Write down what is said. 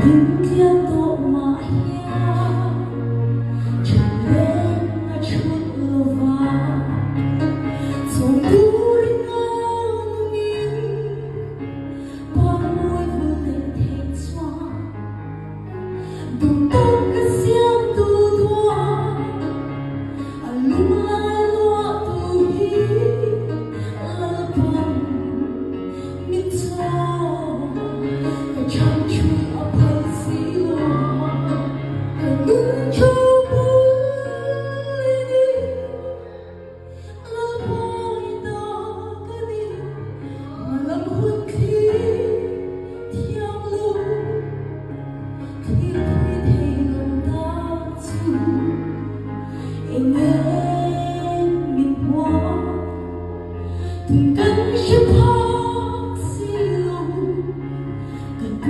những thiên độ mà chẳng lên là chút lừa vào rồi đuôi ngang nghiêng qua môi vừa lên thành xoa đừng tông cái xiêm tu thoa lúc lai loa tu hi là bằng miếng cho cái trong chuột ở bên xí lo cái đứng cho vui đi là vui đó cái đi mà làm hôn khi theo lưu khi